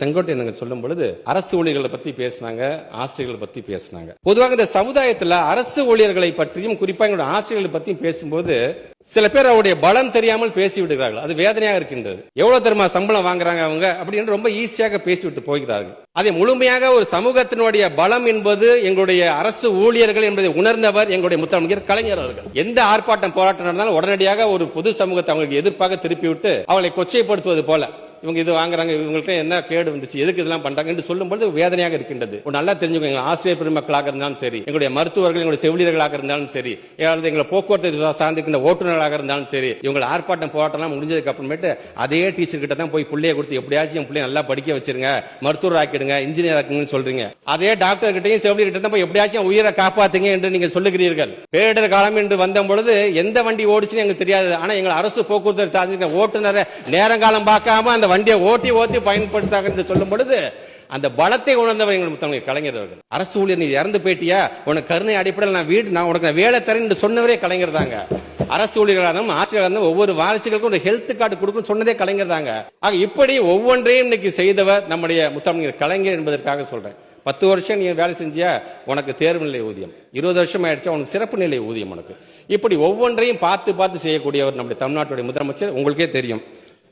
செங்கோட்டையன் சொல்லும் பொழுது அரசு ஊழியர்களை பத்தி பேசினாங்க, ஆசிரியர்களை பத்தி பேசினாங்க. பொதுவாக இந்த சமுதாயத்தில் அரசு ஊழியர்களை பற்றியும் குறிப்பாக எங்களுடைய ஆசிரியர்களை பற்றியும் பேசும்போது சில பேர் அவருடைய பலம் தெரியாமல் பேசி விடுகிறார்கள். அது வேதனையாக இருக்கின்றது. எவ்வளவு தெரியுமா சம்பளம் வாங்குறாங்க அவங்க அப்படின்னு ரொம்ப ஈஸியாக பேசிவிட்டு போகிறார்கள். அதை முழுமையாக ஒரு சமூகத்தினுடைய பலம் என்பது எங்களுடைய அரசு ஊழியர்கள் என்பதை உணர்ந்தவர் எங்களுடைய முதலமைச்சர் கலைஞர் அவர்கள். எந்த ஆர்ப்பாட்டம் போராட்டம் நடந்தாலும் உடனடியாக ஒரு பொது சமூகத்தை அவங்களுக்கு எதிர்ப்பாக திருப்பிவிட்டு அவளை கொச்சைப்படுத்துவது போல இவங்க இது வாங்குறாங்க, இவங்கள்ட்ட என்ன கேடு வந்துச்சு, எதுக்கு இதெல்லாம் பண்றாங்க என்று சொல்லும்போது வேதனையாக இருக்கின்றது. நல்லா தெரிஞ்சுக்கோங்க, ஆசிரியர் பெருமக்களாக இருந்தாலும் சரி, எங்களுடைய மருத்துவர்கள், எங்களுடைய செவிலியர்களாக இருந்தாலும் சரி, ஏதாவது எங்களை போக்குவரத்து சார்ந்திருக்கின்ற ஓட்டுநர்களாக இருந்தாலும் சரி, இவங்க ஆர்ப்பாட்டம் போராட்டம் முடிஞ்சதுக்கு அப்புறமேட்டு அதே டீச்சர் கிட்ட தான் போய் பிள்ளைய கொடுத்து எப்படியாச்சும் என் பிள்ளைய நல்லா படிக்க வச்சிருங்க, மருத்துவர் ஆக்கிடுங்க, இன்ஜினியர் ஆக்குங்கன்னு சொல்றீங்க. அதே டாக்டர் கிட்டையும் செவிலியர் கிட்ட தான் போய் எப்படியாச்சும் உயிரை காப்பாத்துங்க என்று நீங்க சொல்லுகிறீர்கள். பேரிடர் காலம் என்று வந்த பொழுது எந்த வண்டி ஓடிச்சுன்னு எங்களுக்கு தெரியாது. ஆனா எங்கள் அரசு போக்குவரத்து ஓட்டுநரை நேரங்காலம் பார்க்காம அந்த வண்டியை ஓட்டி பயன்படுத்தாங்க என்று சொல்லும் பொழுது அந்த பலத்தை உணர்ந்தவர் எங்கள் முத்தமிழ் கலைஞர் அவர்கள். அரசு ஊழியர் நீ இறந்து போயிட்டியா, உனக்கு கருணை அடிப்படையில் நான் உனக்கு வேலை தரேன் என்று சொன்னவரே கலைஞர் தாங்க. அரசு ஊழியர்களாக ஆசிரியர்களாக ஒவ்வொரு வாரிசுகளுக்கும் ஒரு ஹெல்த் கார்டு கொடுக்கும் சொன்னதே கலைஞர் தாங்க. ஆக இப்படி ஒவ்வொன்றையும் இன்னைக்கு செய்தவர் நம்முடைய முத்தமிழ் கலைஞர் என்பதற்காக சொல்றேன். 10 வருஷம் நீ வேலை செஞ்சியா உனக்கு தேர்வு நிலை ஊதியம், 20 வருஷம் ஆயிடுச்சா உனக்கு சிறப்பு நிலை ஊதியம். உனக்கு இப்படி ஒவ்வொன்றையும் பார்த்து செய்யக்கூடியவர் நம்முடைய தமிழ்நாட்டுடைய முதலமைச்சர். உங்களுக்கே தெரியும்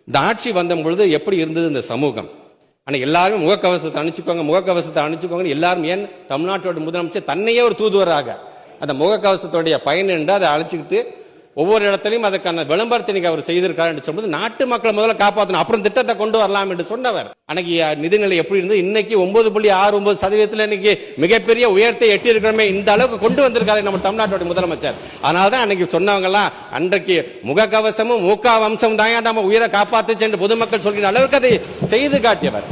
இந்த ஆட்சி வந்த பொழுது எப்படி இருந்தது இந்த சமூகம். ஆனா எல்லாரும் முகக்கவசத்தை அணிச்சுக்கோங்க எல்லாரும். ஏன் தமிழ்நாட்டோட முதலமைச்சர் தன்னையே ஒரு தூதுவராக அந்த முகக்கவசத்துடைய பயன் என்று அதை அழைச்சிக்கிட்டு ஒவ்வொரு இடத்திலையும் அதற்கான விளம்பரத்தை அவர் செய்திருக்காரு என்று சொல்வது நாட்டு மக்களை முதல்ல காப்பாற்றணும், அப்புறம் திட்டத்தை கொண்டு வரலாம் என்று சொன்னவர். அன்னைக்கு நிதிநிலை எப்படி இருந்தது, இன்னைக்கு 9.69% இன்னைக்கு மிகப்பெரிய உயர்த்தை எட்டி இருக்கிறோமே, இந்த அளவுக்கு கொண்டு வந்திருக்காரு நம்ம தமிழ்நாட்டோட முதலமைச்சர். அதனாலதான் அன்னைக்கு சொன்னவங்க எல்லாம் அன்றைக்கு முகக்கவசமும் மூக்கா வம்சம் தான் நம்ம உயிரை காப்பாத்துச்சு என்று பொதுமக்கள் சொல்கிற அளவுக்கு அதை செய்து காட்டியவர்.